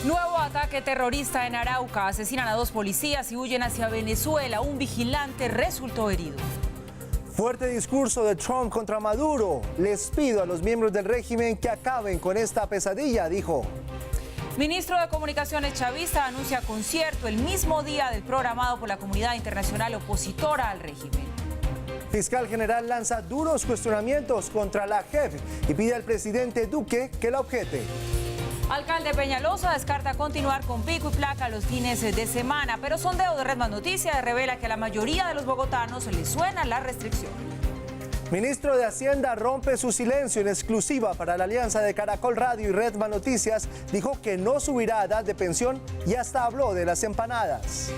Nuevo ataque terrorista en Arauca. Asesinan a 2 policías y huyen hacia Venezuela. Un vigilante resultó herido. Fuerte discurso de Trump contra Maduro. Les pido a los miembros del régimen que acaben con esta pesadilla, dijo. Ministro de Comunicaciones chavista anuncia concierto el mismo día del programado por la comunidad internacional opositora al régimen. Fiscal general lanza duros cuestionamientos contra la JEP y pide al presidente Duque que la objete. Alcalde Peñalosa descarta continuar con pico y placa los fines de semana, pero sondeo de Red Más Noticias revela que a la mayoría de los bogotanos les suena la restricción. Ministro de Hacienda rompe su silencio en exclusiva para la alianza de Caracol Radio y Red Más Noticias. Dijo que no subirá edad de pensión y hasta habló de las empanadas.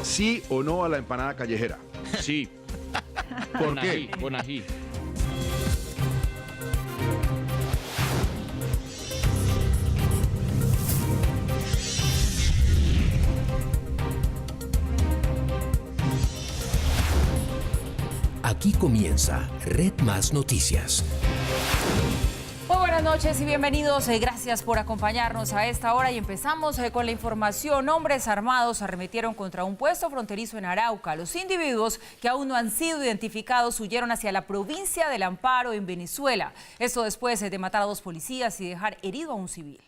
¿Sí o no a la empanada callejera? Sí. ¿Por qué? Con ají. Aquí comienza Red Más Noticias. Muy buenas noches y bienvenidos. Gracias por acompañarnos a esta hora y empezamos con la información. Hombres armados arremetieron contra un puesto fronterizo en Arauca. Los individuos que aún no han sido identificados huyeron hacia la provincia del Amparo en Venezuela. Esto después de matar a 2 policías y dejar herido a un civil.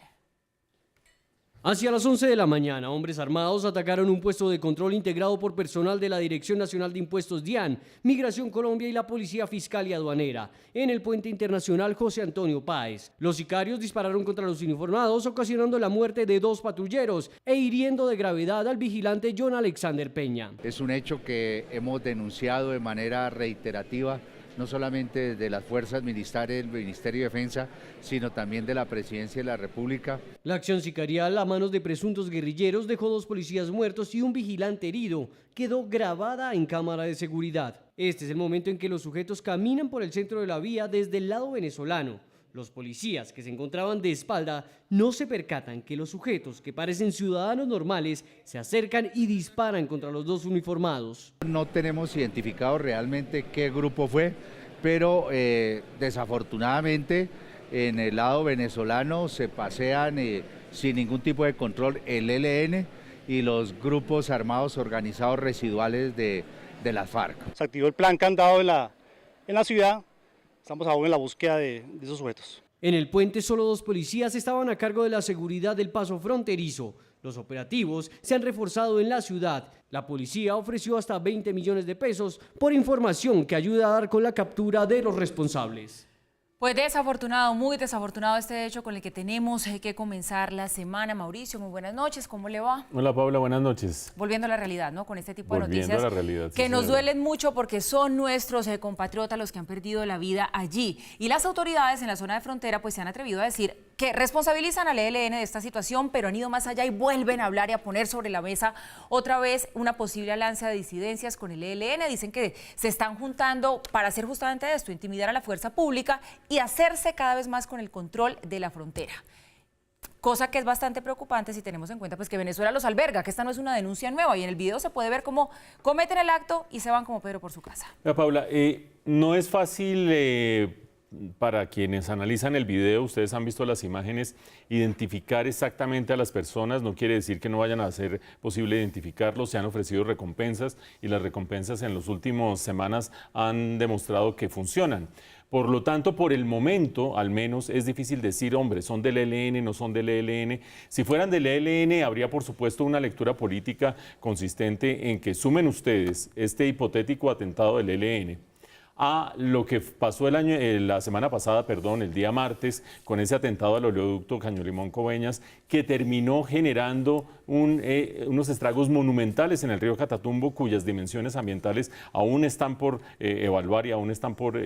Hacia las 11 de la mañana, hombres armados atacaron un puesto de control integrado por personal de la Dirección Nacional de Impuestos DIAN, Migración Colombia y la Policía Fiscal y Aduanera, en el puente internacional José Antonio Páez. Los sicarios dispararon contra los uniformados, ocasionando la muerte de 2 patrulleros e hiriendo de gravedad al vigilante John Alexander Peña. Es un hecho que hemos denunciado de manera reiterativa, no solamente de las fuerzas militares del Ministerio de Defensa, sino también de la Presidencia de la República. La acción sicarial a manos de presuntos guerrilleros dejó 2 policías muertos y un vigilante herido. Quedó grabada en cámara de seguridad. Este es el momento en que los sujetos caminan por el centro de la vía desde el lado venezolano. Los policías que se encontraban de espalda no se percatan que los sujetos que parecen ciudadanos normales se acercan y disparan contra los 2 uniformados. No tenemos identificado realmente qué grupo fue, pero desafortunadamente en el lado venezolano se pasean sin ningún tipo de control el ELN y los grupos armados organizados residuales de las FARC. Se activó el plan candado en la ciudad. Estamos aún en la búsqueda de esos sujetos. En el puente solo 2 policías estaban a cargo de la seguridad del paso fronterizo. Los operativos se han reforzado en la ciudad. La policía ofreció hasta 20 millones de pesos por información que ayuda a dar con la captura de los responsables. Pues desafortunado, muy desafortunado este hecho con el que tenemos que comenzar la semana. Mauricio, muy buenas noches, ¿cómo le va? Hola Paula, buenas noches. Volviendo a la realidad, ¿no? Con este tipo de Volviendo noticias a la realidad, que sí, nos señora. duelen mucho porque son nuestros compatriotas los que han perdido la vida allí. Y las autoridades en la zona de frontera pues se han atrevido a decir que responsabilizan al ELN de esta situación, pero han ido más allá y vuelven a hablar y a poner sobre la mesa otra vez una posible alianza de disidencias con el ELN. Dicen que se están juntando para hacer justamente esto, intimidar a la fuerza pública y hacerse cada vez más con el control de la frontera. Cosa que es bastante preocupante si tenemos en cuenta pues, que Venezuela los alberga, que esta no es una denuncia nueva y en el video se puede ver cómo cometen el acto y se van como Pedro por su casa. Mira, Paula, no es fácil para quienes analizan el video, ustedes han visto las imágenes, identificar exactamente a las personas, no quiere decir que no vayan a ser posible identificarlos, se han ofrecido recompensas y las recompensas en las últimas semanas han demostrado que funcionan. Por lo tanto, por el momento, al menos, es difícil decir, hombre, son del ELN, no son del ELN. Si fueran del ELN, habría, por supuesto, una lectura política consistente en que sumen ustedes este hipotético atentado del ELN a lo que pasó la semana pasada, el día martes, con ese atentado al oleoducto Caño-Limón-Coveñas, que terminó generando unos estragos monumentales en el río Catatumbo, cuyas dimensiones ambientales aún están por evaluar y aún están por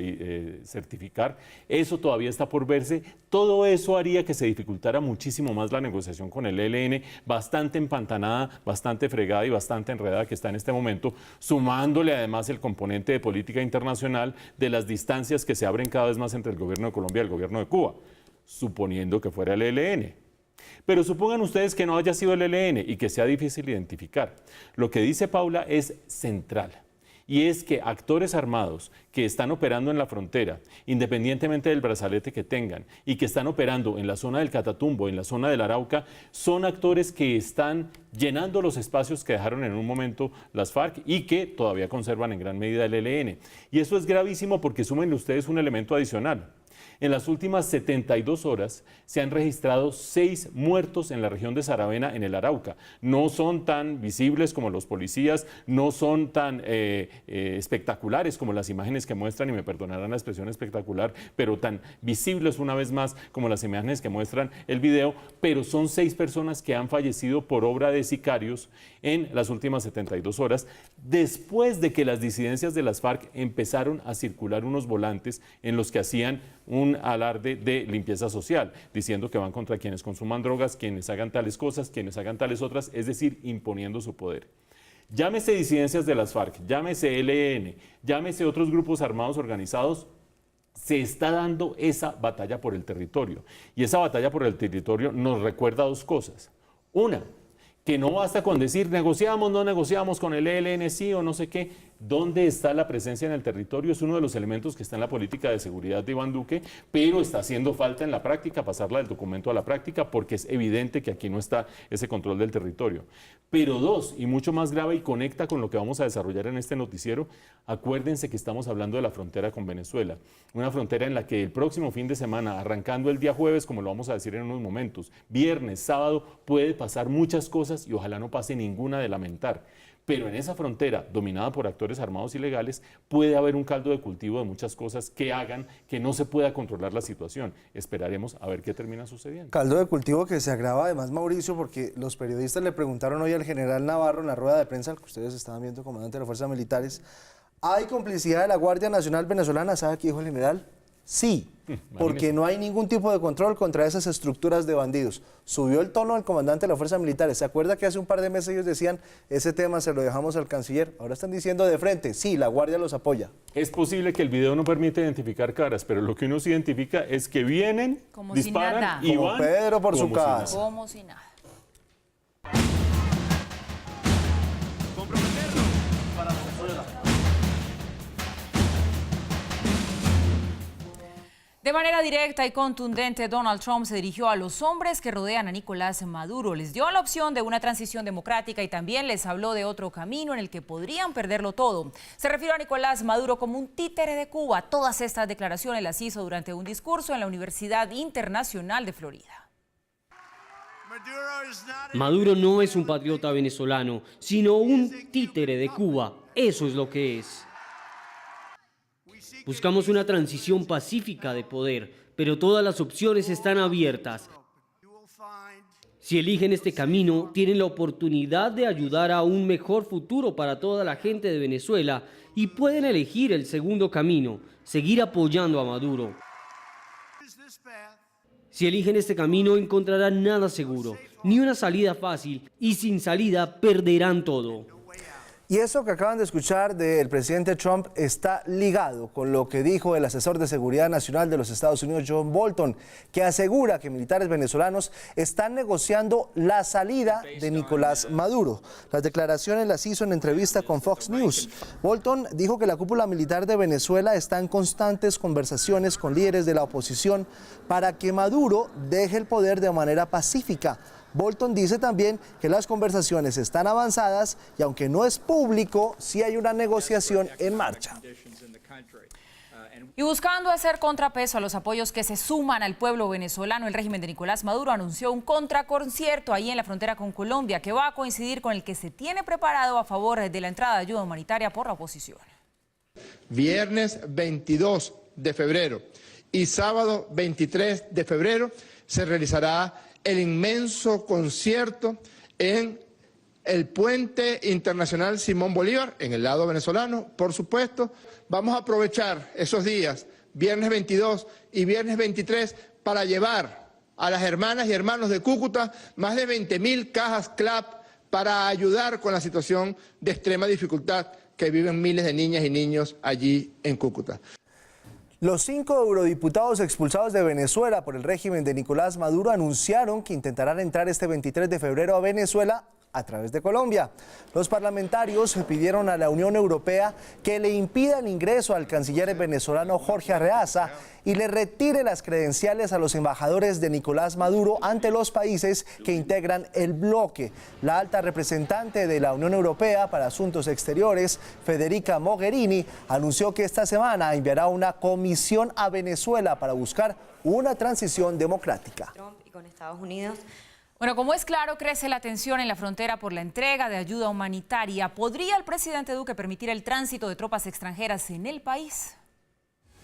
certificar. Eso todavía está por verse. Todo eso haría que se dificultara muchísimo más la negociación con el ELN, bastante empantanada, bastante fregada y bastante enredada que está en este momento, sumándole además el componente de política internacional de las distancias que se abren cada vez más entre el gobierno de Colombia y el gobierno de Cuba, suponiendo que fuera el ELN. Pero supongan ustedes que no haya sido el ELN y que sea difícil identificar. Lo que dice Paula es central. y es que actores armados que están operando en la frontera, independientemente del brazalete que tengan, y que están operando en la zona del Catatumbo, en la zona del Arauca, son actores que están llenando los espacios que dejaron en un momento las FARC y que todavía conservan en gran medida el ELN. Y eso es gravísimo porque súmenle ustedes un elemento adicional. En las últimas 72 horas se han registrado 6 muertos en la región de Saravena, en el Arauca. No son tan visibles como los policías, no son tan espectaculares como las imágenes que muestran, y me perdonarán la expresión espectacular, pero tan visibles una vez más como las imágenes que muestran el video, pero son 6 personas que han fallecido por obra de sicarios en las últimas 72 horas, después de que las disidencias de las FARC empezaron a circular unos volantes en los que hacían un alarde de limpieza social, diciendo que van contra quienes consuman drogas, quienes hagan tales cosas, quienes hagan tales otras, es decir, imponiendo su poder. Llámese disidencias de las FARC, llámese ELN, llámese otros grupos armados organizados, se está dando esa batalla por el territorio. Y esa batalla por el territorio nos recuerda 2 cosas. Una, que no basta con decir negociamos, no negociamos con el ELN, sí o no sé qué. ¿Dónde está la presencia en el territorio? Es uno de los elementos que está en la política de seguridad de Iván Duque, pero está haciendo falta en la práctica, pasarla del documento a la práctica, porque es evidente que aquí no está ese control del territorio. Pero 2, y mucho más grave y conecta con lo que vamos a desarrollar en este noticiero, acuérdense que estamos hablando de la frontera con Venezuela, una frontera en la que el próximo fin de semana, arrancando el día jueves, como lo vamos a decir en unos momentos, viernes, sábado, puede pasar muchas cosas y ojalá no pase ninguna de lamentar. Pero en esa frontera, dominada por actores armados ilegales, puede haber un caldo de cultivo de muchas cosas que hagan que no se pueda controlar la situación. Esperaremos a ver qué termina sucediendo. Caldo de cultivo que se agrava además, Mauricio, porque los periodistas le preguntaron hoy al general Navarro en la rueda de prensa, que ustedes estaban viendo, comandante de las fuerzas militares, ¿hay complicidad de la Guardia Nacional venezolana? ¿Sabe qué dijo el general? Sí, porque no hay ningún tipo de control contra esas estructuras de bandidos. Subió el tono el comandante de las fuerzas militares. ¿Se acuerda que hace un par de meses ellos decían, ese tema se lo dejamos al canciller? Ahora están diciendo de frente, sí, la Guardia los apoya. Es posible que el video no permita identificar caras, pero lo que uno sí identifica es que vienen, como disparan si nada. y Como van Pedro por su como si nada. casa. Como si nada. De manera directa y contundente, Donald Trump se dirigió a los hombres que rodean a Nicolás Maduro. Les dio la opción de una transición democrática y también les habló de otro camino en el que podrían perderlo todo. Se refirió a Nicolás Maduro como un títere de Cuba. Todas estas declaraciones las hizo durante un discurso en la Universidad Internacional de Florida. Maduro no es un patriota venezolano, sino un títere de Cuba. Eso es lo que es. Buscamos una transición pacífica de poder, pero todas las opciones están abiertas. Si eligen este camino, tienen la oportunidad de ayudar a un mejor futuro para toda la gente de Venezuela y pueden elegir el segundo camino, seguir apoyando a Maduro. Si eligen este camino, encontrarán nada seguro, ni una salida fácil, y sin salida perderán todo. Y eso que acaban de escuchar del presidente Trump está ligado con lo que dijo el asesor de seguridad nacional de los Estados Unidos, John Bolton, que asegura que militares venezolanos están negociando la salida de Nicolás Maduro. Las declaraciones las hizo en entrevista con Fox News. Bolton dijo que la cúpula militar de Venezuela está en constantes conversaciones con líderes de la oposición para que Maduro deje el poder de manera pacífica. Bolton dice también que las conversaciones están avanzadas y aunque no es público, sí hay una negociación en marcha. Y buscando hacer contrapeso a los apoyos que se suman al pueblo venezolano, el régimen de Nicolás Maduro anunció un contraconcierto ahí en la frontera con Colombia que va a coincidir con el que se tiene preparado a favor de la entrada de ayuda humanitaria por la oposición. Viernes 22 de febrero y sábado 23 de febrero se realizará el inmenso concierto en el Puente Internacional Simón Bolívar, en el lado venezolano, por supuesto. Vamos a aprovechar esos días, viernes 22 y viernes 23, para llevar a las hermanas y hermanos de Cúcuta más de 20.000 cajas CLAP para ayudar con la situación de extrema dificultad que viven miles de niñas y niños allí en Cúcuta. Los 5 eurodiputados expulsados de Venezuela por el régimen de Nicolás Maduro anunciaron que intentarán entrar este 23 de febrero a Venezuela a través de Colombia. Los parlamentarios pidieron a la Unión Europea que le impida el ingreso al canciller venezolano Jorge Arreaza y le retire las credenciales a los embajadores de Nicolás Maduro ante los países que integran el bloque. La alta representante de la Unión Europea para Asuntos Exteriores, Federica Mogherini, anunció que esta semana enviará una comisión a Venezuela para buscar una transición democrática. Trump y con Estados Unidos. Bueno, como es claro, crece la tensión en la frontera por la entrega de ayuda humanitaria. ¿Podría el presidente Duque permitir el tránsito de tropas extranjeras en el país?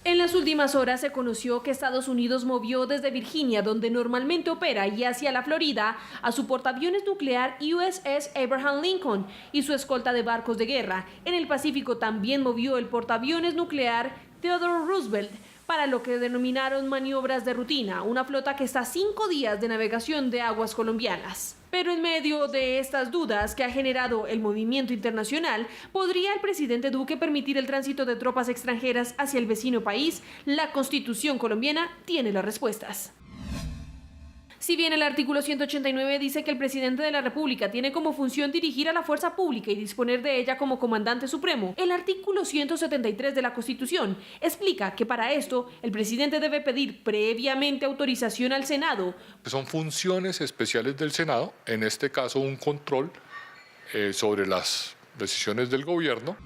En las últimas horas se conoció que Estados Unidos movió desde Virginia, donde normalmente opera, y hacia la Florida, a su portaaviones nuclear USS Abraham Lincoln y su escolta de barcos de guerra. En el Pacífico también movió el portaaviones nuclear Theodore Roosevelt, para lo que denominaron maniobras de rutina, una flota que está a 5 días de navegación de aguas colombianas. Pero en medio de estas dudas que ha generado el movimiento internacional, ¿podría el presidente Duque permitir el tránsito de tropas extranjeras hacia el vecino país? La Constitución colombiana tiene las respuestas. Si bien el artículo 189 dice que el presidente de la República tiene como función dirigir a la fuerza pública y disponer de ella como comandante supremo, el artículo 173 de la Constitución explica que para esto el presidente debe pedir previamente autorización al Senado. Son funciones especiales del Senado, en este caso un control sobre las decisiones del gobierno.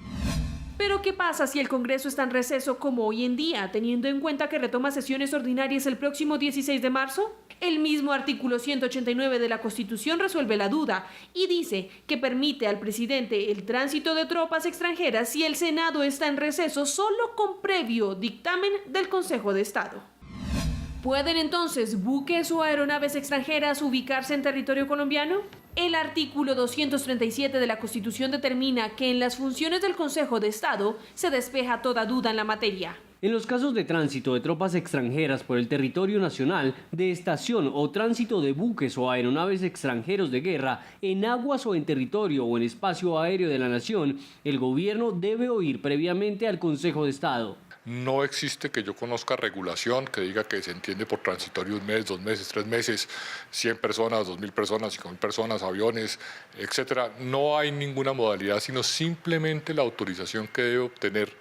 Pero ¿qué pasa si el Congreso está en receso como hoy en día, teniendo en cuenta que retoma sesiones ordinarias el próximo 16 de marzo? El mismo artículo 189 de la Constitución resuelve la duda y dice que permite al presidente el tránsito de tropas extranjeras si el Senado está en receso solo con previo dictamen del Consejo de Estado. ¿Pueden entonces buques o aeronaves extranjeras ubicarse en territorio colombiano? El artículo 237 de la Constitución determina que en las funciones del Consejo de Estado se despeja toda duda en la materia. En los casos de tránsito de tropas extranjeras por el territorio nacional, de estación o tránsito de buques o aeronaves extranjeros de guerra en aguas o en territorio o en espacio aéreo de la nación, el gobierno debe oír previamente al Consejo de Estado. No existe que yo conozca regulación que diga que se entiende por transitorio 1 mes, 2 meses, 3 meses, 100 personas, 2.000 personas, 5.000 personas, aviones, etcétera. No hay ninguna modalidad, sino simplemente la autorización que debe obtener.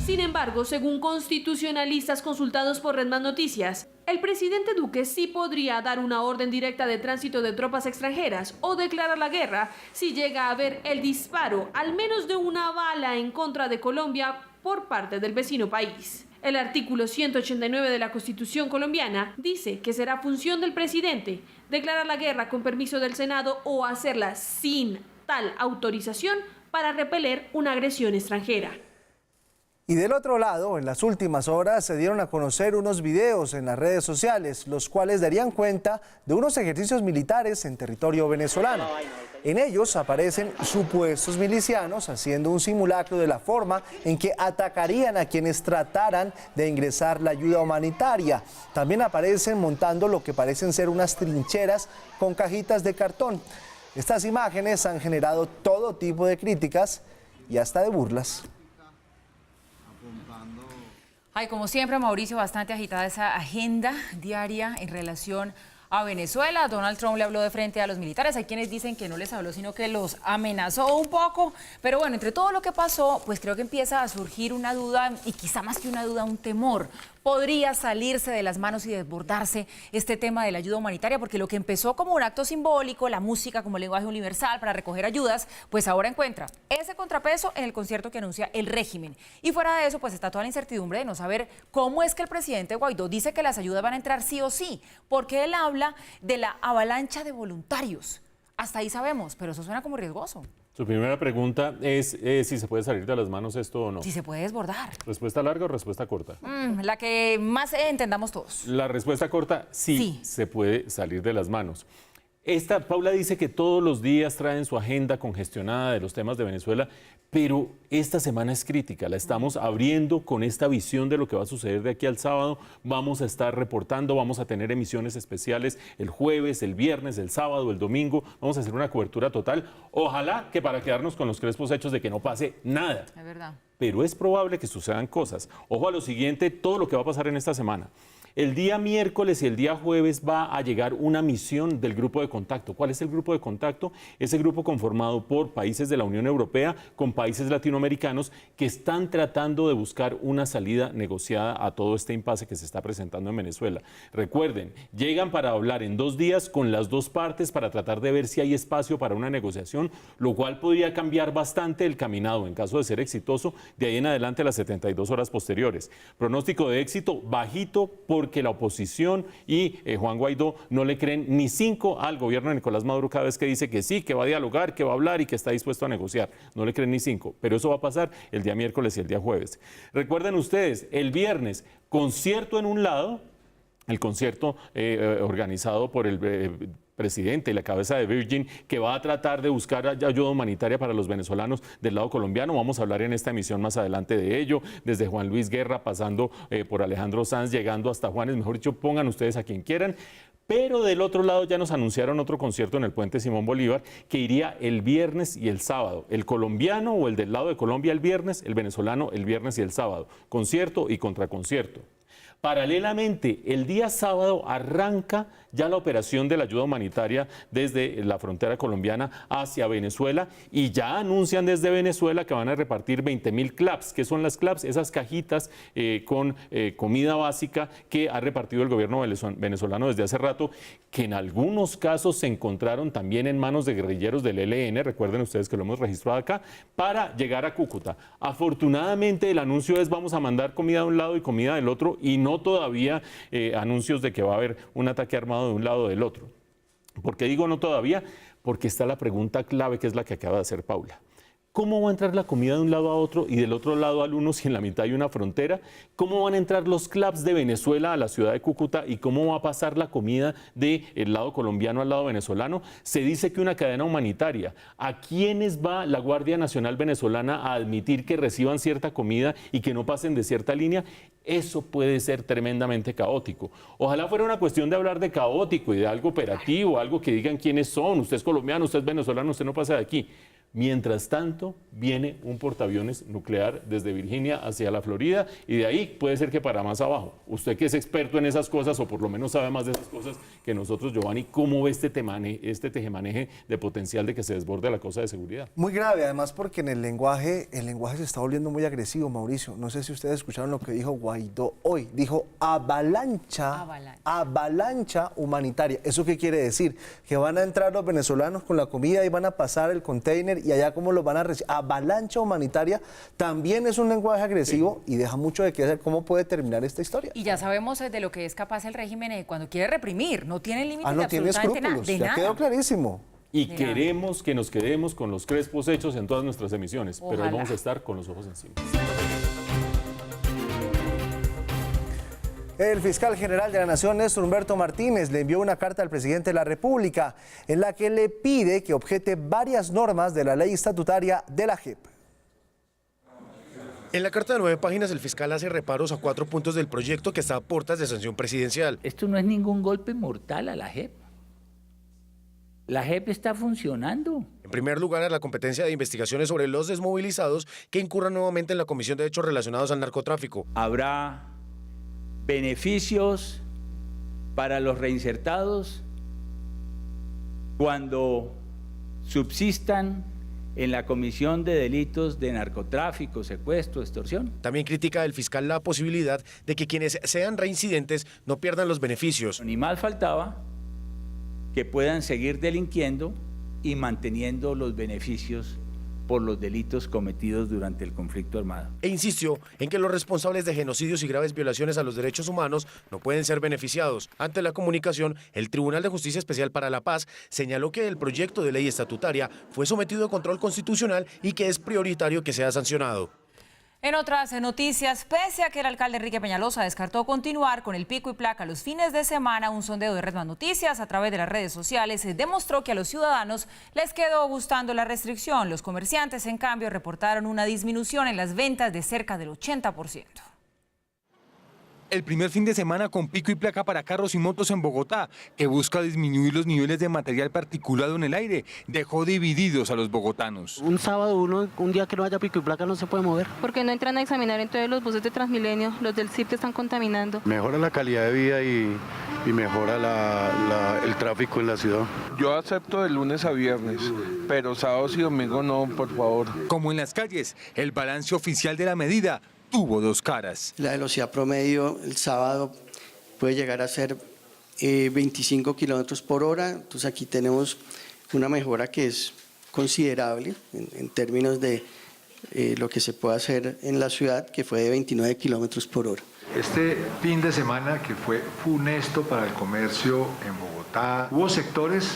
Sin embargo, según constitucionalistas consultados por Red Más Noticias, el presidente Duque sí podría dar una orden directa de tránsito de tropas extranjeras o declarar la guerra si llega a haber el disparo, al menos de una bala en contra de Colombia por parte del vecino país. El artículo 189 de la Constitución colombiana dice que será función del presidente declarar la guerra con permiso del Senado o hacerla sin tal autorización para repeler una agresión extranjera. Y del otro lado, en las últimas horas se dieron a conocer unos videos en las redes sociales, los cuales darían cuenta de unos ejercicios militares en territorio venezolano. En ellos aparecen supuestos milicianos haciendo un simulacro de la forma en que atacarían a quienes trataran de ingresar la ayuda humanitaria. También aparecen montando lo que parecen ser unas trincheras con cajitas de cartón. Estas imágenes han generado todo tipo de críticas y hasta de burlas. Ay, como siempre, Mauricio, bastante agitada esa agenda diaria en relación a Venezuela. Donald Trump le habló de frente a los militares. Hay quienes dicen que no les habló, sino que los amenazó un poco. Pero bueno, entre todo lo que pasó, pues creo que empieza a surgir una duda, y quizá más que una duda, un temor. Podría salirse de las manos y desbordarse este tema de la ayuda humanitaria, porque lo que empezó como un acto simbólico, la música como lenguaje universal para recoger ayudas, pues ahora encuentra ese contrapeso en el concierto que anuncia el régimen. Y fuera de eso, pues está toda la incertidumbre de no saber cómo es que el presidente Guaidó dice que las ayudas van a entrar sí o sí, porque él habla de la avalancha de voluntarios. Hasta ahí sabemos, pero eso suena como riesgoso. Su primera pregunta es si se puede salir de las manos esto o no. Si se puede desbordar. ¿Respuesta larga o respuesta corta? La que más entendamos todos. La respuesta corta, sí, se puede salir de las manos. Paula dice que todos los días traen su agenda congestionada de los temas de Venezuela, pero esta semana es crítica, la estamos abriendo con esta visión de lo que va a suceder de aquí al sábado. Vamos a estar reportando, vamos a tener emisiones especiales el jueves, el viernes, el sábado, el domingo. Vamos a hacer una cobertura total. Ojalá que para quedarnos con los crespos hechos de que no pase nada. Es verdad. Pero es probable que sucedan cosas. Ojo a lo siguiente, todo lo que va a pasar en esta semana. El día miércoles y el día jueves va a llegar una misión del grupo de contacto. ¿Cuál es el grupo de contacto? Ese grupo conformado por países de la Unión Europea con países latinoamericanos que están tratando de buscar una salida negociada a todo este impasse que se está presentando en Venezuela. Recuerden, llegan para hablar en 2 días con las dos partes para tratar de ver si hay espacio para una negociación, lo cual podría cambiar bastante el caminado en caso de ser exitoso de ahí en adelante las 72 horas posteriores. Pronóstico de éxito bajito porque la oposición y Juan Guaidó no le creen ni 5 al gobierno de Nicolás Maduro cada vez que dice que sí, que va a dialogar, que va a hablar y que está dispuesto a negociar. No le creen ni 5, pero eso va a pasar el día miércoles y el día jueves. Recuerden ustedes, el viernes, concierto en un lado, el concierto organizado por el presidente y la cabeza de Virgin, que va a tratar de buscar ayuda humanitaria para los venezolanos del lado colombiano. Vamos a hablar en esta emisión más adelante de ello, desde Juan Luis Guerra, pasando por Alejandro Sanz, llegando hasta Juanes, mejor dicho, pongan ustedes a quien quieran. Pero del otro lado ya nos anunciaron otro concierto en el Puente Simón Bolívar que iría el viernes y el sábado. El colombiano o el del lado de Colombia el viernes, el venezolano el viernes y el sábado. Concierto y contraconcierto. Paralelamente, el día sábado arranca ya la operación de la ayuda humanitaria desde la frontera colombiana hacia Venezuela y ya anuncian desde Venezuela que van a repartir 20.000 claps. ¿Qué son las claps? Esas cajitas con comida básica que ha repartido el gobierno venezolano desde hace rato, que en algunos casos se encontraron también en manos de guerrilleros del ELN, recuerden ustedes que lo hemos registrado acá, para llegar a Cúcuta. Afortunadamente el anuncio es vamos a mandar comida de un lado y comida del otro y no todavía anuncios de que va a haber un ataque armado de un lado o del otro. ¿Por qué digo no todavía? Porque está la pregunta clave que es la que acaba de hacer Paula. ¿Cómo va a entrar la comida de un lado a otro y del otro lado al uno si en la mitad hay una frontera? ¿Cómo van a entrar los claps de Venezuela a la ciudad de Cúcuta y cómo va a pasar la comida del lado colombiano al lado venezolano? Se dice que una cadena humanitaria. ¿A quiénes va la Guardia Nacional Venezolana a admitir que reciban cierta comida y que no pasen de cierta línea? Eso puede ser tremendamente caótico. Ojalá fuera una cuestión de hablar de caótico y de algo operativo, algo que digan quiénes son. Usted es colombiano, usted es venezolano, usted no pasa de aquí. Mientras tanto, viene un portaaviones nuclear desde Virginia hacia la Florida y de ahí puede ser que para más abajo. Usted que es experto en esas cosas o por lo menos sabe más de esas cosas que nosotros, Giovanni, ¿cómo ve este tejemaneje de potencial de que se desborde la cosa de seguridad? Muy grave, además porque en el lenguaje se está volviendo muy agresivo, Mauricio. No sé si ustedes escucharon lo que dijo Guaidó hoy. Dijo avalancha humanitaria. ¿Eso qué quiere decir? Que van a entrar los venezolanos con la comida y van a pasar el container y allá cómo los van a recibir. Avalancha humanitaria también es un lenguaje agresivo y deja mucho de qué hacer. ¿Cómo puede terminar esta historia? Y ya sabemos de lo que es capaz el régimen cuando quiere reprimir. No tiene límites no de tiene absolutamente escrúpulos, nada. quedó clarísimo. Y queremos que nos quedemos con los crespos hechos en todas nuestras emisiones, pero hoy vamos a estar con los ojos encima. El fiscal general de la Nación, Néstor Humberto Martínez, le envió una carta al presidente de la República en la que le pide que objete varias normas de la ley estatutaria de la JEP. En la carta de 9 páginas, el fiscal hace reparos a 4 puntos del proyecto que está a puertas de sanción presidencial. Esto no es ningún golpe mortal a la JEP. La JEP está funcionando. En primer lugar, a la competencia de investigaciones sobre los desmovilizados que incurran nuevamente en la comisión de hechos relacionados al narcotráfico. Habrá beneficios para los reinsertados cuando subsistan en la comisión de delitos de narcotráfico, secuestro, extorsión. También critica el fiscal la posibilidad de que quienes sean reincidentes no pierdan los beneficios. Ni más faltaba que puedan seguir delinquiendo y manteniendo los beneficios por los delitos cometidos durante el conflicto armado. E insistió en que los responsables de genocidios y graves violaciones a los derechos humanos no pueden ser beneficiados. Ante la comunicación, el Tribunal de Justicia Especial para la Paz señaló que el proyecto de ley estatutaria fue sometido a control constitucional y que es prioritario que sea sancionado. En otras noticias, pese a que el alcalde Enrique Peñalosa descartó continuar con el pico y placa los fines de semana, un sondeo de Red Más Noticias a través de las redes sociales demostró que a los ciudadanos les quedó gustando la restricción. Los comerciantes, en cambio, reportaron una disminución en las ventas de cerca del 80%. el primer fin de semana con pico y placa para carros y motos en Bogotá, que busca disminuir los niveles de material particulado en el aire, dejó divididos a los bogotanos. Un sábado, un día que no haya pico y placa no se puede mover. Porque no entran a examinar entonces los buses de Transmilenio, los del CIP están contaminando. Mejora la calidad de vida y mejora el tráfico en la ciudad. Yo acepto de lunes a viernes, pero sábados y domingos no, por favor. Como en las calles, el balance oficial de la medida tuvo dos caras. La velocidad promedio el sábado puede llegar a ser 25 kilómetros por hora, entonces aquí tenemos una mejora que es considerable en términos de lo que se puede hacer en la ciudad, que fue de 29 kilómetros por hora. Este fin de semana que fue funesto para el comercio en Bogotá, hubo sectores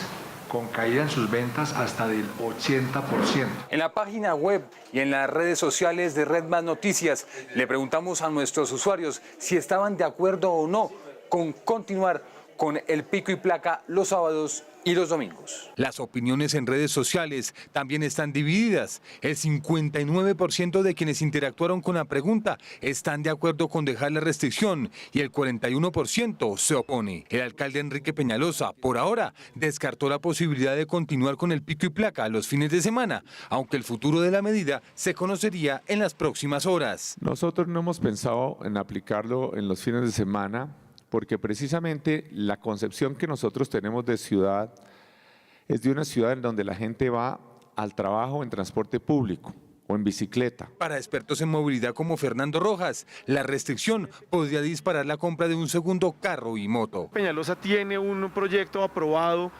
con caída en sus ventas hasta del 80%. En la página web y en las redes sociales de Red Más Noticias le preguntamos a nuestros usuarios si estaban de acuerdo o no con continuar con el pico y placa los sábados y los domingos. Las opiniones en redes sociales también están divididas. El 59% de quienes interactuaron con la pregunta están de acuerdo con dejar la restricción y el 41% se opone. El alcalde Enrique Peñalosa, por ahora, descartó la posibilidad de continuar con el pico y placa los fines de semana, aunque el futuro de la medida se conocería en las próximas horas. Nosotros no hemos pensado en aplicarlo en los fines de semana, porque precisamente la concepción que nosotros tenemos de ciudad es de una ciudad en donde la gente va al trabajo en transporte público o en bicicleta. Para expertos en movilidad como Fernando Rojas, la restricción podría disparar la compra de un segundo carro y moto. Peñalosa tiene un proyecto aprobado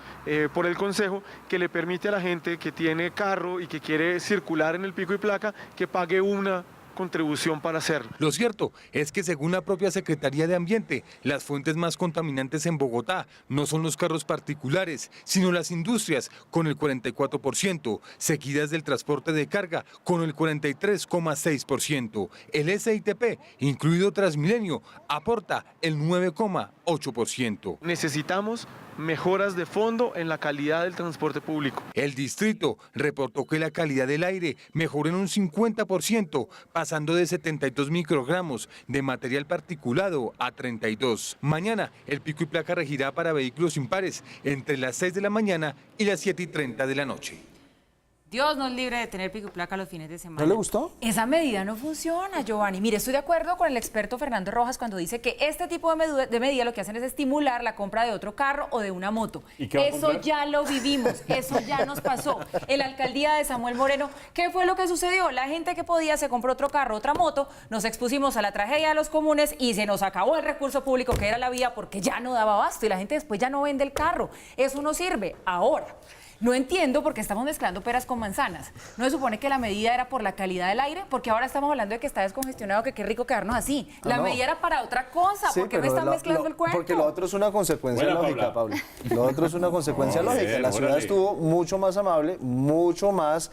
por el Consejo que le permite a la gente que tiene carro y que quiere circular en el pico y placa que pague una contribución para hacerlo. Lo cierto es que según la propia Secretaría de Ambiente, las fuentes más contaminantes en Bogotá no son los carros particulares, sino las industrias con el 44%, seguidas del transporte de carga con el 43,6%. El SITP, incluido Transmilenio, aporta el 9,8%. Necesitamos mejoras de fondo en la calidad del transporte público. El distrito reportó que la calidad del aire mejoró en un 50%, pasando de 72 microgramos de material particulado a 32. Mañana el pico y placa regirá para vehículos impares entre las 6 de la mañana y las 7:30 de la noche. Dios nos libre de tener pico y placa los fines de semana. ¿No le gustó? Esa medida no funciona, Giovanni. Mire, estoy de acuerdo con el experto Fernando Rojas cuando dice que este tipo de medida lo que hacen es estimular la compra de otro carro o de una moto. ¿Y qué va a Eso comprar? ya lo vivimos, eso ya nos pasó. En la alcaldía de Samuel Moreno, ¿qué fue lo que sucedió? La gente que podía se compró otro carro, otra moto, nos expusimos a la tragedia de los comunes y se nos acabó el recurso público que era la vía porque ya no daba abasto y la gente después ya no vende el carro. Eso no sirve. Ahora, no entiendo por qué estamos mezclando peras con manzanas. ¿No se supone que la medida era por la calidad del aire? Porque ahora estamos hablando de que está descongestionado, que qué rico quedarnos así. La medida era para otra cosa. Sí, ¿Por qué me pero están mezclando el cuento? Porque lo otro es una consecuencia Buena, lógica, Paula. Paula. Lo otro es una consecuencia No, lógica. bien, La ciudad órale. estuvo mucho más amable, mucho más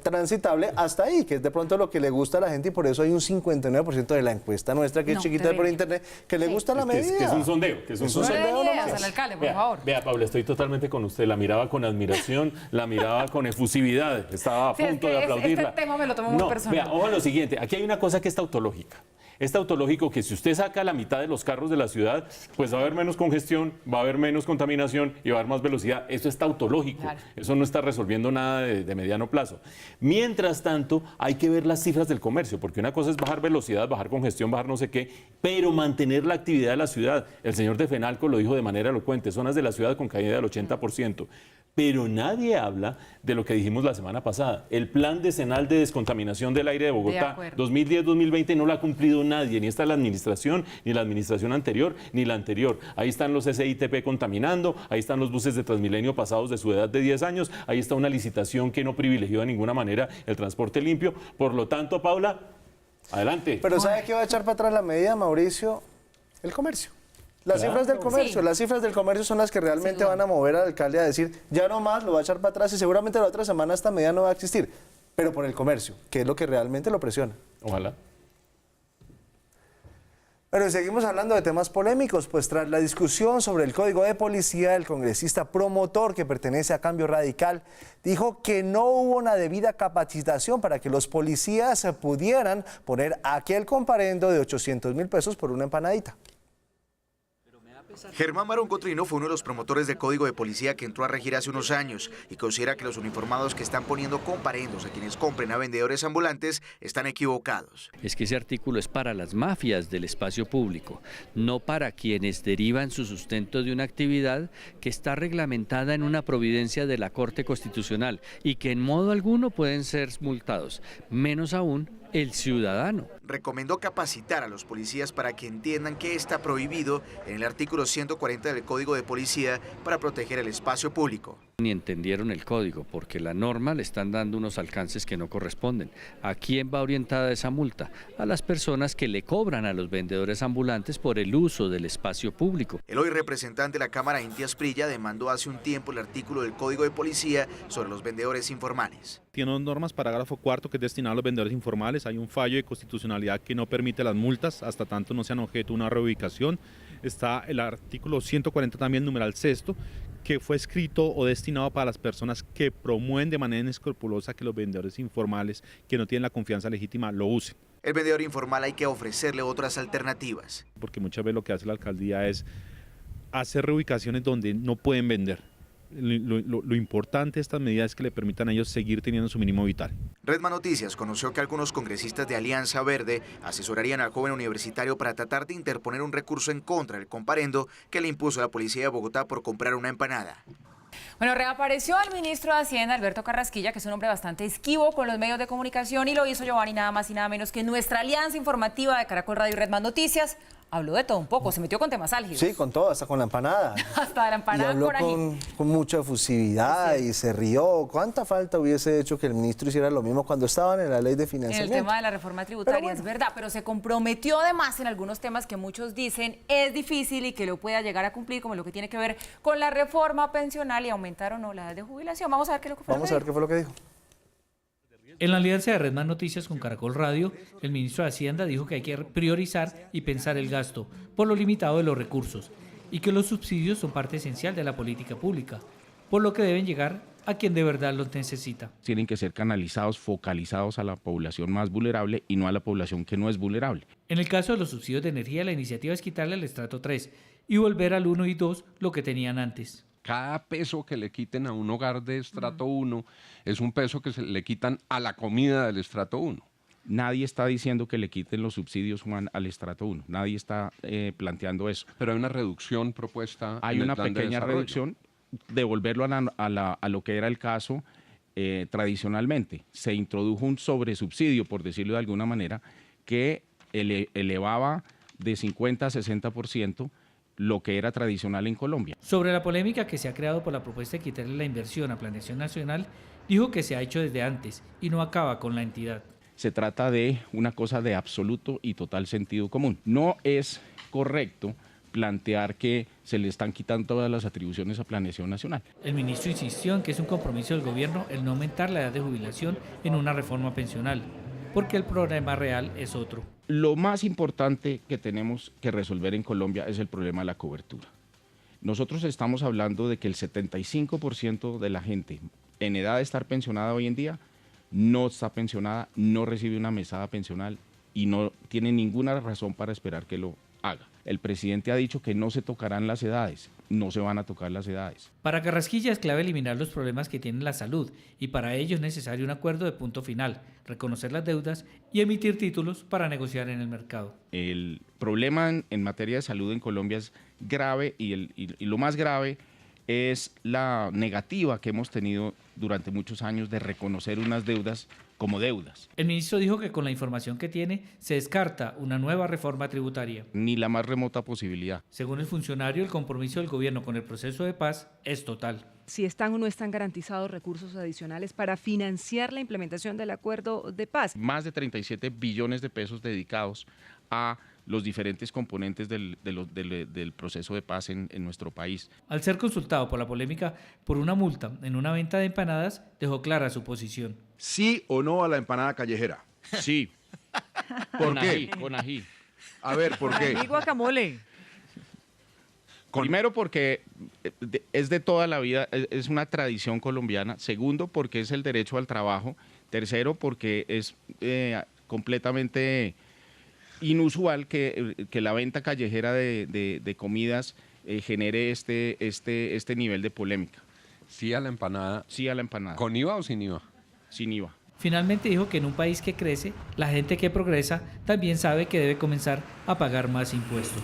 transitable hasta ahí, que es de pronto lo que le gusta a la gente y por eso hay un 59% de la encuesta nuestra, que es No, chiquita terrible. por internet, que le gusta la Que es- medida. que es un sondeo, que es un No sondeo. le den ideas nomás. al alcalde, por Vea, favor. vea, Paula, estoy totalmente con usted. La miraba con admiración, la miraba con efusividad. Estaba a Sí, es punto que de este aplaudirla. tema me lo tomo muy personal. Vea, ojo a lo siguiente. Aquí hay una cosa que es tautológica. Es tautológico que si usted saca la mitad de los carros de la ciudad, pues va a haber menos congestión, va a haber menos contaminación y va a haber más velocidad. Eso es tautológico. Claro. Eso no está resolviendo nada de mediano plazo. Mientras tanto, hay que ver las cifras del comercio, porque una cosa es bajar velocidad, bajar congestión, bajar no sé qué, pero mantener la actividad de la ciudad. El señor de Fenalco lo dijo de manera elocuente, zonas de la ciudad con caída del 80%. Pero nadie habla de lo que dijimos la semana pasada. El plan decenal de descontaminación del aire de Bogotá, acuerdo. 2010-2020, no lo ha cumplido nadie, ni esta la administración, ni la administración anterior, ni la anterior. Ahí están los SITP contaminando, ahí están los buses de Transmilenio pasados de su edad de 10 años, ahí está una licitación que no privilegió de ninguna manera el transporte limpio. Por lo tanto, Paula, adelante. Pero ¿sabe qué va a echar para atrás la medida, Mauricio? El comercio. Las Claro. cifras del comercio, Sí. las cifras del comercio son las que realmente van a mover al alcalde a decir, ya no más, lo va a echar para atrás y seguramente la otra semana esta medida no va a existir, pero por el comercio, que es lo que realmente lo presiona. Ojalá. Bueno, seguimos hablando de temas polémicos, pues tras la discusión sobre el Código de Policía, el congresista promotor que pertenece a Cambio Radical dijo que no hubo una debida capacitación para que los policías pudieran poner aquel comparendo de 800.000 pesos por una empanadita. Germán Barón Cotrino fue uno de los promotores del Código de Policía que entró a regir hace unos años y considera que los uniformados que están poniendo comparendos a quienes compren a vendedores ambulantes están equivocados. Es que ese artículo es para las mafias del espacio público, no para quienes derivan su sustento de una actividad que está reglamentada en una providencia de la Corte Constitucional y que en modo alguno pueden ser multados, menos aún el ciudadano. Recomendó capacitar a los policías para que entiendan que está prohibido en el artículo 140 del Código de Policía para proteger el espacio público. Ni entendieron el código, porque la norma le están dando unos alcances que no corresponden. ¿A quién va orientada esa multa? A las personas que le cobran a los vendedores ambulantes por el uso del espacio público. El hoy representante de la Cámara, Inti Asprilla, demandó hace un tiempo el artículo del Código de Policía sobre los vendedores informales. Tiene dos normas, parágrafo 4, que es destinado a los vendedores informales. Hay un fallo de constitucionalidad que no permite las multas hasta tanto no sean objeto de una reubicación. Está el artículo 140 también, numeral sexto, que fue escrito o destinado para las personas que promueven de manera inescrupulosa que los vendedores informales, que no tienen la confianza legítima, lo usen. El vendedor informal hay que ofrecerle otras alternativas. Porque muchas veces lo que hace la alcaldía es hacer reubicaciones donde no pueden vender. Lo importante de estas medidas es que le permitan a ellos seguir teniendo su mínimo vital. Redman Noticias conoció que algunos congresistas de Alianza Verde asesorarían al joven universitario para tratar de interponer un recurso en contra del comparendo que le impuso la policía de Bogotá por comprar una empanada. Bueno, reapareció el ministro de Hacienda, Alberto Carrasquilla, que es un hombre bastante esquivo con los medios de comunicación, y lo hizo Giovanni nada más y nada menos que nuestra alianza informativa de Caracol Radio y Redman Noticias. Habló de todo un poco, se metió con temas álgidos. Sí, con todo, hasta con la empanada. Hasta la empanada. Y habló con mucha efusividad y se rió. ¿Cuánta falta hubiese hecho que el ministro hiciera lo mismo cuando estaban en la ley de financiamiento? En el tema de la reforma tributaria, es verdad, pero se comprometió además en algunos temas que muchos dicen es difícil y que lo pueda llegar a cumplir, como lo que tiene que ver con la reforma pensional y aumentar o no la edad de jubilación. Vamos a ver qué fue lo que dijo. En la alianza de Redman Noticias con Caracol Radio, el ministro de Hacienda dijo que hay que priorizar y pensar el gasto por lo limitado de los recursos y que los subsidios son parte esencial de la política pública, por lo que deben llegar a quien de verdad los necesita. Tienen que ser canalizados, focalizados a la población más vulnerable y no a la población que no es vulnerable. En el caso de los subsidios de energía, la iniciativa es quitarle al estrato 3 y volver al 1 y 2 lo que tenían antes. Cada peso que le quiten a un hogar de estrato 1 es un peso que se le quitan a la comida del estrato 1. Nadie está diciendo que le quiten los subsidios, Juan, al estrato 1. Nadie está planteando eso. Pero hay una reducción propuesta. Hay una pequeña reducción, devolverlo a lo que era el caso tradicionalmente. Se introdujo un sobresubsidio, por decirlo de alguna manera, que elevaba de 50 a 60% lo que era tradicional en Colombia. Sobre la polémica que se ha creado por la propuesta de quitarle la inversión a Planeación Nacional, dijo que se ha hecho desde antes y no acaba con la entidad. Se trata de una cosa de absoluto y total sentido común. No es correcto plantear que se le están quitando todas las atribuciones a Planeación Nacional. El ministro insistió en que es un compromiso del gobierno el no aumentar la edad de jubilación en una reforma pensional, porque el problema real es otro. Lo más importante que tenemos que resolver en Colombia es el problema de la cobertura. Nosotros estamos hablando de que el 75% de la gente en edad de estar pensionada hoy en día no está pensionada, no recibe una mesada pensional y no tiene ninguna razón para esperar que lo haga. El presidente ha dicho que no se tocarán las edades, no se van a tocar las edades. Para Carrasquilla es clave eliminar los problemas que tiene la salud y para ello es necesario un acuerdo de punto final, reconocer las deudas y emitir títulos para negociar en el mercado. El problema en materia de salud en Colombia es grave y lo más grave es la negativa que hemos tenido durante muchos años de reconocer unas deudas como deudas. El ministro dijo que con la información que tiene se descarta una nueva reforma tributaria. Ni la más remota posibilidad. Según el funcionario, el compromiso del gobierno con el proceso de paz es total. Si están o no están garantizados recursos adicionales para financiar la implementación del acuerdo de paz. Más de 37 billones de pesos dedicados a los diferentes componentes del proceso de paz en nuestro país. Al ser consultado por la polémica por una multa en una venta de empanadas, dejó clara su posición. ¿Sí o no a la empanada callejera? Sí. ¿Por qué? Con ají. A ver, ¿por qué? Mi guacamole. Primero porque es de toda la vida, es una tradición colombiana. Segundo porque es el derecho al trabajo. Tercero porque es completamente inusual que la venta callejera de comidas genere este nivel de polémica. Sí a la empanada. Sí a la empanada. ¿Con IVA o sin IVA? Sin IVA. Finalmente dijo que en un país que crece, la gente que progresa también sabe que debe comenzar a pagar más impuestos.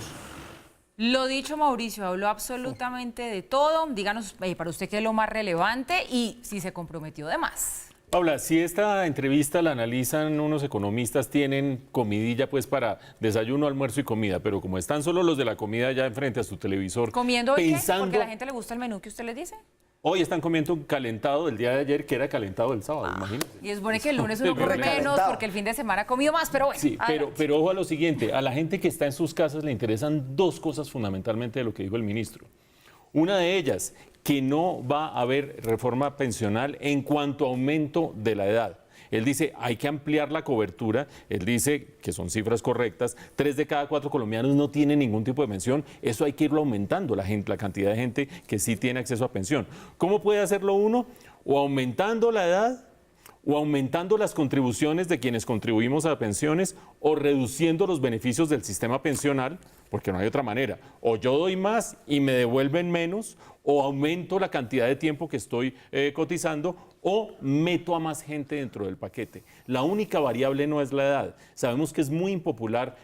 Lo dicho, Mauricio, habló absolutamente de todo. Díganos para usted qué es lo más relevante y si se comprometió de más. Paula, si esta entrevista la analizan unos economistas, tienen comidilla pues para desayuno, almuerzo y comida, pero como están solo los de la comida ya enfrente a su televisor, ¿Comiendo hoy pensando, qué? Porque a la gente le gusta el menú que usted les dice. hoy están comiendo un calentado del día de ayer que era calentado el sábado, imagínate. Y es bueno que el lunes uno come menos porque el fin de semana ha comido más, pero bueno. Sí, pero ojo a lo siguiente, a la gente que está en sus casas le interesan dos cosas fundamentalmente de lo que dijo el ministro. Una de ellas, que no va a haber reforma pensional en cuanto a aumento de la edad. Él dice, hay que ampliar la cobertura. Él dice, que son cifras correctas, 3 de cada 4 colombianos no tienen ningún tipo de pensión. Eso hay que irlo aumentando, la cantidad de gente que sí tiene acceso a pensión. ¿Cómo puede hacerlo uno? O aumentando la edad, o aumentando las contribuciones de quienes contribuimos a pensiones, o reduciendo los beneficios del sistema pensional, porque no hay otra manera. O yo doy más y me devuelven menos, o aumento la cantidad de tiempo que estoy cotizando, o meto a más gente dentro del paquete. La única variable no es la edad. Sabemos que es muy impopular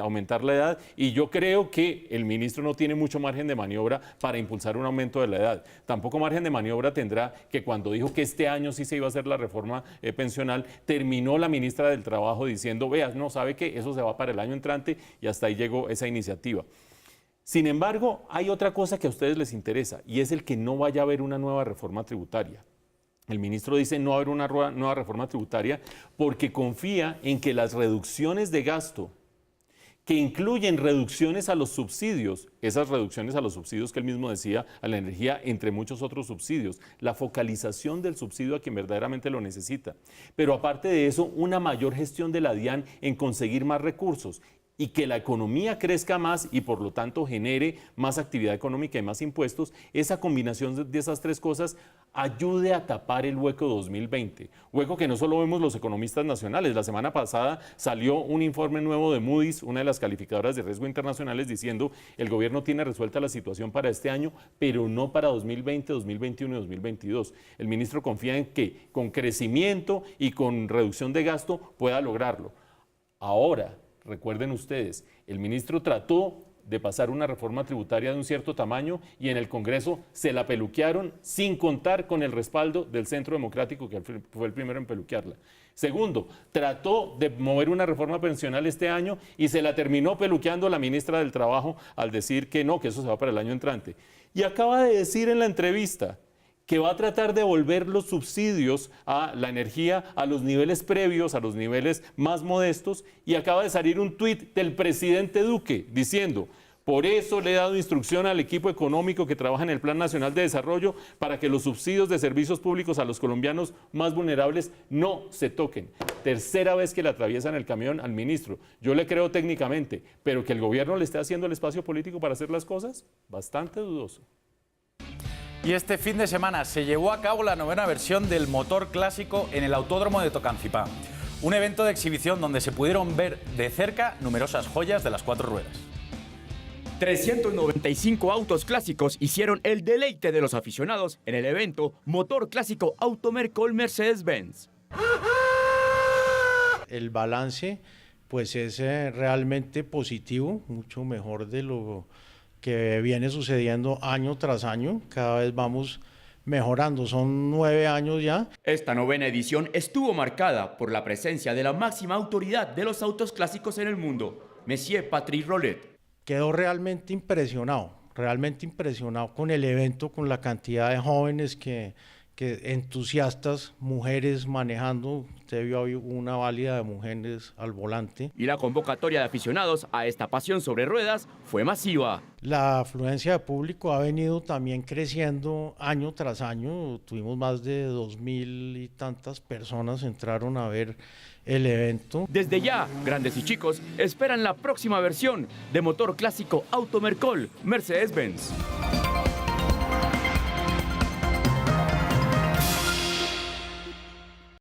aumentar la edad y yo creo que el ministro no tiene mucho margen de maniobra para impulsar un aumento de la edad. Tampoco margen de maniobra tendrá que cuando dijo que este año sí se iba a hacer la reforma pensional, terminó la ministra del Trabajo diciendo, veas, no, sabe que eso se va para el año entrante y hasta ahí llegó esa iniciativa. Sin embargo, hay otra cosa que a ustedes les interesa y es el que no vaya a haber una nueva reforma tributaria. El ministro dice no haber una nueva reforma tributaria porque confía en que las reducciones de gasto que incluyen reducciones a los subsidios, esas reducciones a los subsidios que él mismo decía, a la energía, entre muchos otros subsidios, la focalización del subsidio a quien verdaderamente lo necesita. Pero aparte de eso, una mayor gestión de la DIAN en conseguir más recursos y que la economía crezca más y por lo tanto genere más actividad económica y más impuestos, esa combinación de esas tres cosas ayude a tapar el hueco 2020. Hueco que no solo vemos los economistas nacionales. La semana pasada salió un informe nuevo de Moody's, una de las calificadoras de riesgo internacionales, diciendo el gobierno tiene resuelta la situación para este año, pero no para 2020, 2021 y 2022. El ministro confía en que con crecimiento y con reducción de gasto pueda lograrlo. Ahora, recuerden ustedes, el ministro trató de pasar una reforma tributaria de un cierto tamaño y en el Congreso se la peluquearon sin contar con el respaldo del Centro Democrático, que fue el primero en peluquearla. Segundo, trató de mover una reforma pensional este año y se la terminó peluqueando la ministra del Trabajo al decir que no, que eso se va para el año entrante. Y acaba de decir en la entrevista que va a tratar de volver los subsidios a la energía a los niveles previos, a los niveles más modestos, y acaba de salir un tuit del presidente Duque diciendo, por eso le he dado instrucción al equipo económico que trabaja en el Plan Nacional de Desarrollo para que los subsidios de servicios públicos a los colombianos más vulnerables no se toquen. Tercera vez que le atraviesan el camión al ministro. Yo le creo técnicamente, pero que el gobierno le esté haciendo el espacio político para hacer las cosas, bastante dudoso. Y este fin de semana se llevó a cabo la 9ª versión del motor clásico en el Autódromo de Tocancipá. Un evento de exhibición donde se pudieron ver de cerca numerosas joyas de las 4 ruedas. 395 autos clásicos hicieron el deleite de los aficionados en el evento Motor Clásico Automercol Mercedes-Benz. El balance pues es realmente positivo, mucho mejor de lo que viene sucediendo año tras año. Cada vez vamos mejorando, son 9 años ya. Esta 9ª edición estuvo marcada por la presencia de la máxima autoridad de los autos clásicos en el mundo, Monsieur Patrick Rollet. Quedó realmente impresionado con el evento, con la cantidad de jóvenes que que entusiastas, mujeres manejando, usted vio una válida de mujeres al volante. Y la convocatoria de aficionados a esta pasión sobre ruedas fue masiva. La afluencia de público ha venido también creciendo año tras año, tuvimos más de 2.000 y tantas personas entraron a ver el evento. Desde ya, grandes y chicos esperan la próxima versión de motor clásico Automercol Mercedes-Benz.